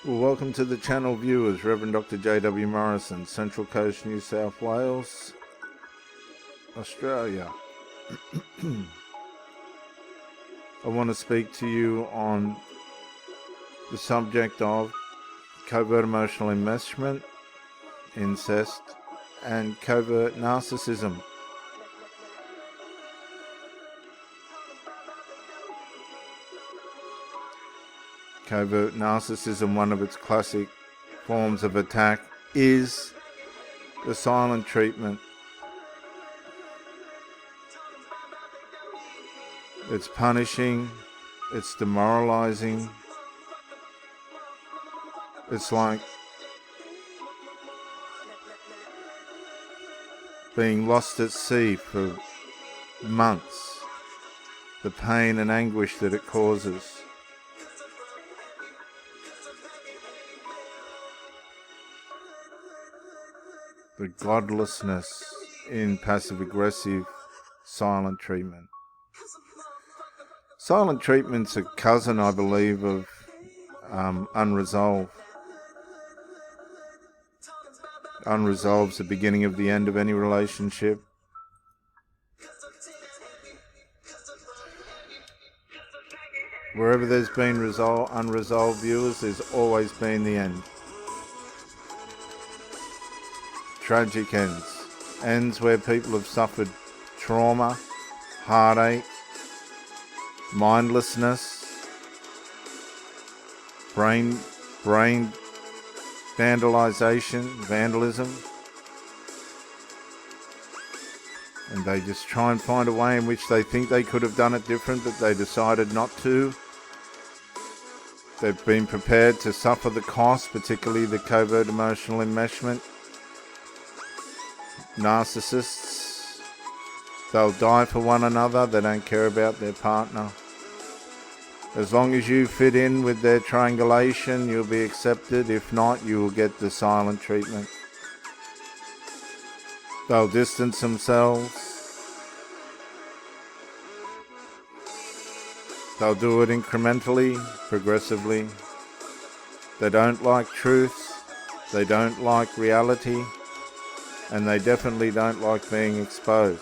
Well, welcome to the channel viewers, Reverend Dr. J.W. Morrison, Central Coast, New South Wales, Australia. I want to speak to you on the subject of covert emotional enmeshment, incest, and covert narcissism. Covert narcissism, one of its classic forms of attack, is the silent treatment. It's punishing, it's demoralizing. It's like being lost at sea for months, the pain and anguish that it causes. The godlessness in passive-aggressive silent treatment. Silent treatment's a cousin, I believe, of unresolved. Unresolved's the beginning of the end of any relationship. Wherever there's been unresolved, viewers, there's always been the end. Tragic ends where people have suffered trauma, heartache, mindlessness, brain vandalism, and they just try and find a way in which they think they could have done it different, but they decided not to. They've been prepared to suffer the cost, particularly the covert emotional enmeshment. Narcissists, they'll die for one another, they don't care about their partner. As long as you fit in with their triangulation, you'll be accepted. If not, you will get the silent treatment. They'll distance themselves. They'll do it incrementally, progressively. They don't like truth. They don't like reality. And they definitely don't like being exposed.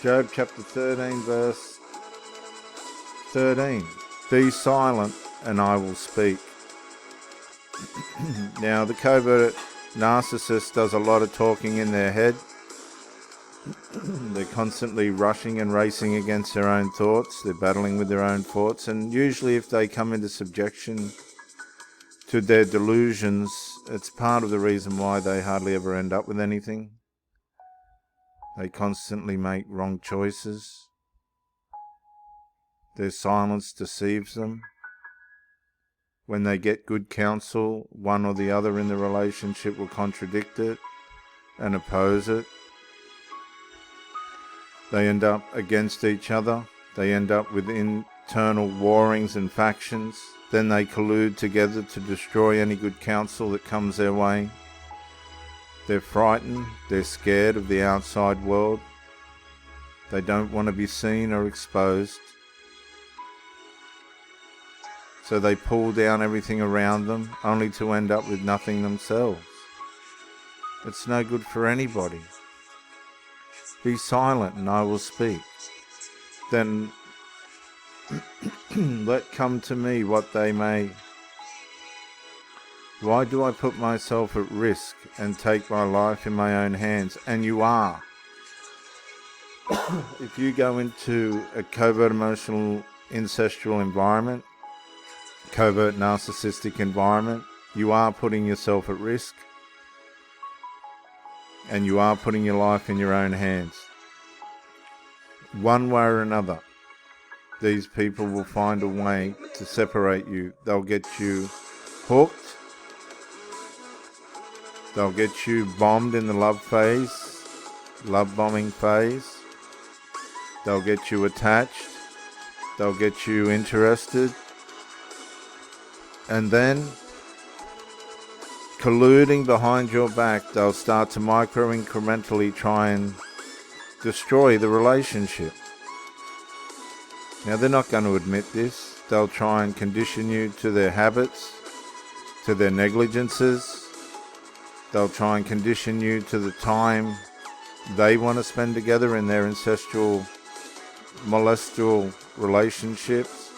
Job chapter 13 verse 13. Be silent and I will speak. Now the covert narcissist does a lot of talking in their head. They're constantly rushing and racing against their own thoughts. They're battling with their own thoughts. And usually if they come into subjection to their delusions, it's part of the reason why they hardly ever end up with anything. They constantly make wrong choices. Their silence deceives them. When they get good counsel, one or the other in the relationship will contradict it and oppose it. They end up against each other. They end up with internal warrings and factions. Then they collude together to destroy any good counsel that comes their way. They're frightened. They're scared of the outside world. They don't want to be seen or exposed. So they pull down everything around them, only to end up with nothing themselves. It's no good for anybody. Be silent and I will speak. Then let come to me what they may. Why do I put myself at risk and take my life in my own hands? And you are. If you go into a covert emotional incestual environment, covert narcissistic environment, you are putting yourself at risk. And you are putting your life in your own hands. One way or another, these people will find a way to separate you. They'll get you hooked. They'll get you bombed in the love bombing phase. They'll get you attached. They'll get you interested. And then colluding behind your back, they'll start to micro-incrementally try and destroy the relationship. Now, they're not going to admit this. They'll try and condition you to their habits, to their negligences. They'll try and condition you to the time they want to spend together in their incestual, molestial relationships.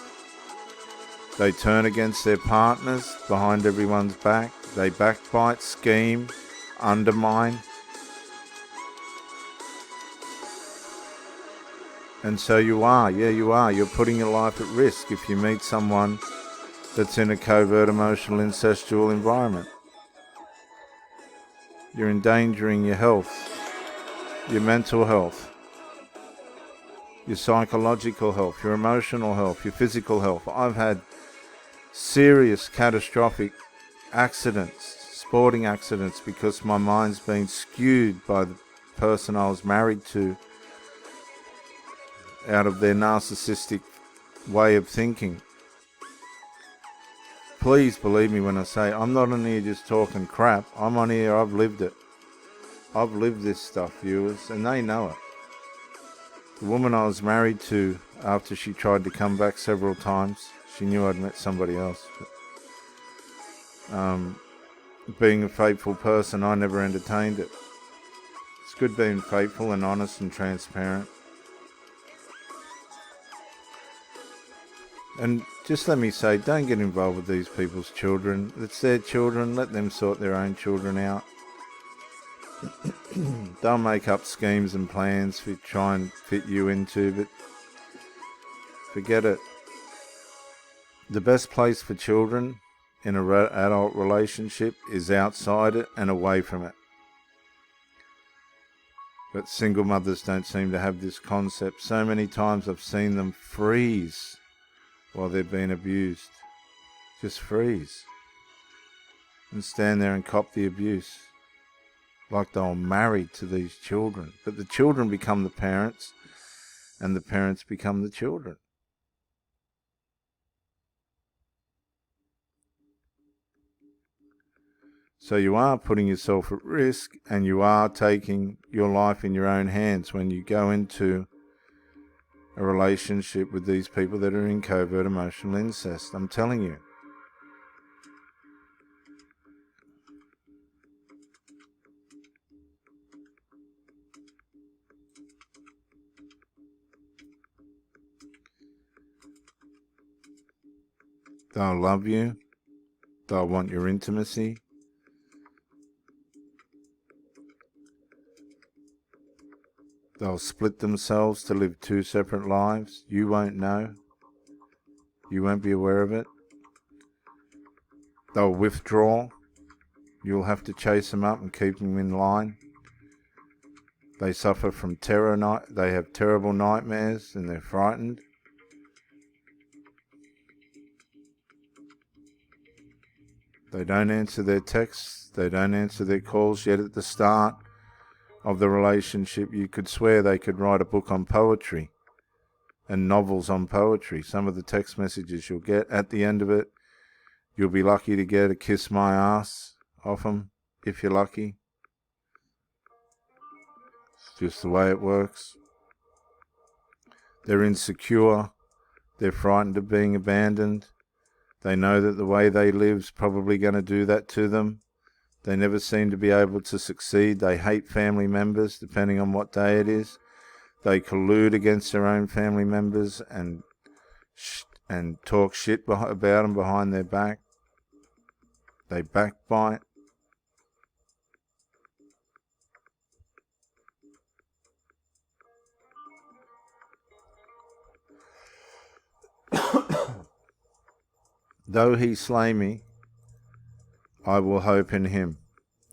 They turn against their partners behind everyone's back. They backbite, scheme, undermine. And so you're putting your life at risk if you meet someone that's in a covert emotional incestual environment. You're endangering your health, your mental health, your psychological health, your emotional health, your physical health. I've had serious catastrophic accidents, sporting accidents, because my mind's been skewed by the person I was married to out of their narcissistic way of thinking. Please believe me when I say I'm not on here just talking crap. I'm on here, I've lived it. I've lived this stuff, viewers, and they know it. The woman I was married to, after she tried to come back several times, she knew I'd met somebody else. Being a faithful person, I never entertained it. It's good being faithful and honest and transparent. And just let me say, don't get involved with these people's children. It's their children. Let them sort their own children out. They'll make up schemes and plans to try and fit you into, but forget it. The best place for children in an adult relationship is outside it and away from it. But single mothers don't seem to have this concept. So many times I've seen them freeze while they're being abused. Just freeze. And stand there and cop the abuse. Like they were married to these children. But the children become the parents, and the parents become the children. So you are putting yourself at risk, and you are taking your life in your own hands when you go into a relationship with these people that are in covert emotional incest. I'm telling you. They'll love you. They'll want your intimacy. They'll split themselves to live two separate lives. You won't know. You won't be aware of it. They'll withdraw. You'll have to chase them up and keep them in line. They suffer from terror. They have terrible nightmares and they're frightened. They don't answer their texts. They don't answer their calls. Yet at the start of the relationship, you could swear they could write a book on poetry and novels on poetry. Some of the text messages you'll get at the end of it, you'll be lucky to get a kiss my ass off them, if you're lucky. It's just the way it works. They're insecure. They're frightened of being abandoned. They know that the way they live's probably going to do that to them. They never seem to be able to succeed. They hate family members, depending on what day it is. They collude against their own family members and talk shit about them behind their back. They backbite. Though he slay me, I will hope in him.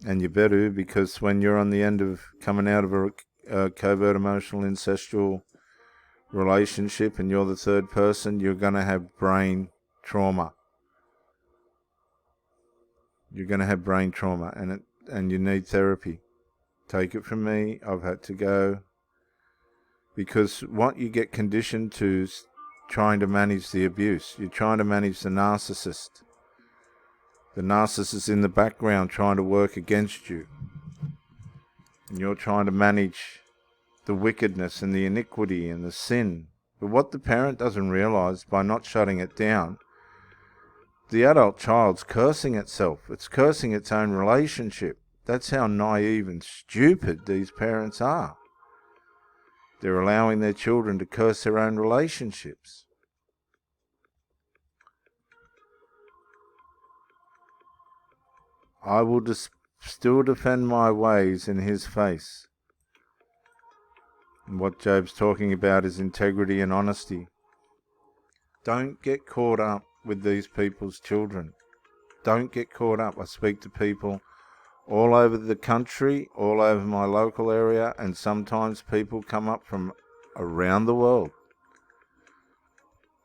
And you better, because when you're on the end of coming out of a covert emotional incestual relationship and you're the third person, you're going to have brain trauma. You're going to have brain trauma, and you need therapy. Take it from me, I've had to go. Because what you get conditioned to is trying to manage the abuse. You're trying to manage the narcissist. The narcissist is in the background trying to work against you. And you're trying to manage the wickedness and the iniquity and the sin. But what the parent doesn't realize, by not shutting it down, the adult child's cursing itself. It's cursing its own relationship. That's how naive and stupid these parents are. They're allowing their children to curse their own relationships. I will still defend my ways in his face. And what Job's talking about is integrity and honesty. Don't get caught up with these people's children. Don't get caught up. I speak to people all over the country, all over my local area, and sometimes people come up from around the world.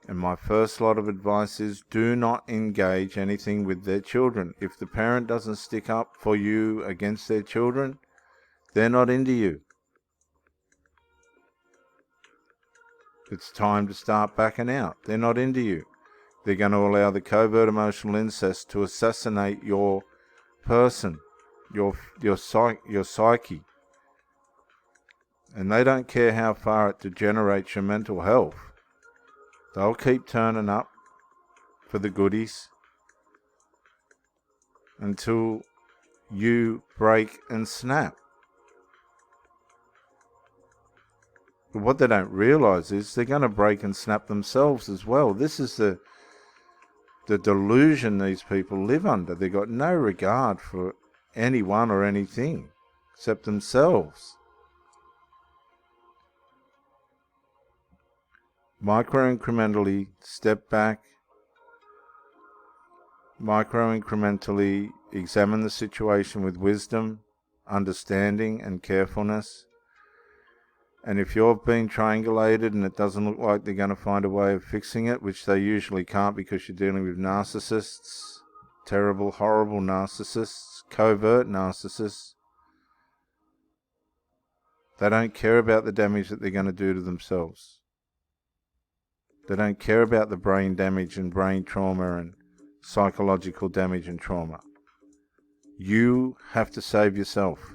And my first lot of advice is, do not engage anything with their children. If the parent doesn't stick up for you against their children, they're not into you. It's time to start backing out. They're not into you. They're going to allow the covert emotional incest to assassinate your person, your psyche. And they don't care how far it degenerates your mental health. They'll keep turning up for the goodies until you break and snap. But what they don't realize is they're going to break and snap themselves as well. This is the delusion these people live under. They've got no regard for anyone or anything except themselves. Micro-incrementally step back. Micro-incrementally examine the situation with wisdom, understanding and carefulness. And if you've been triangulated and it doesn't look like they're going to find a way of fixing it, which they usually can't because you're dealing with narcissists, terrible, horrible narcissists, covert narcissists, they don't care about the damage that they're going to do to themselves. They don't care about the brain damage and brain trauma and psychological damage and trauma. You have to save yourself.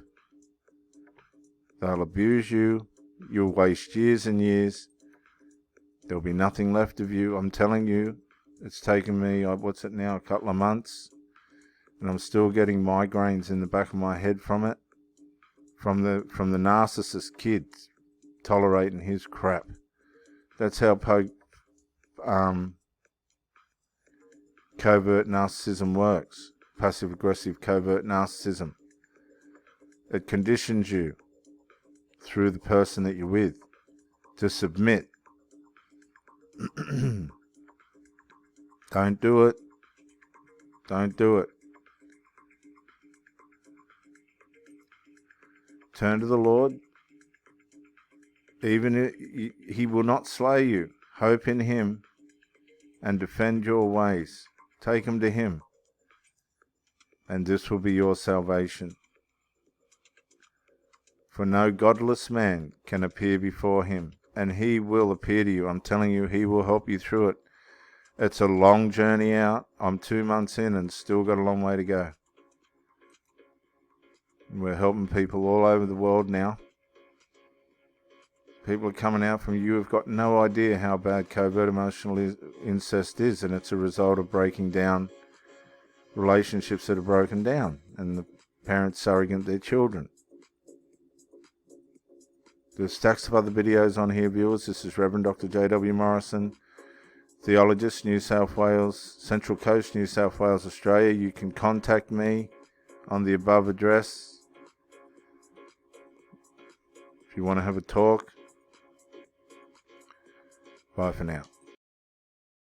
They'll abuse you. You'll waste years and years. There'll be nothing left of you. I'm telling you, it's taken me, what's it now, a couple of months. And I'm still getting migraines in the back of my head from it. From the narcissist kid tolerating his crap. That's how covert narcissism works. Passive-aggressive covert narcissism. It conditions you through the person that you're with to submit. Don't do it. Don't do it. Turn to the Lord. Even if He will not slay you. Hope in Him and defend your ways. Take them to Him. And this will be your salvation. For no godless man can appear before Him, and He will appear to you. I'm telling you, He will help you through it. It's a long journey out. I'm 2 months in and still got a long way to go. We're helping people all over the world now. People are coming out from you have got no idea how bad covert emotional incest is, and it's a result of breaking down relationships that are broken down, and the parents surrogate their children. There's stacks of other videos on here, viewers. This is Reverend Dr. J.W. Morrison, theologist, New South Wales, Central Coast, New South Wales, Australia. You can contact me on the above address if you want to have a talk. Bye for now.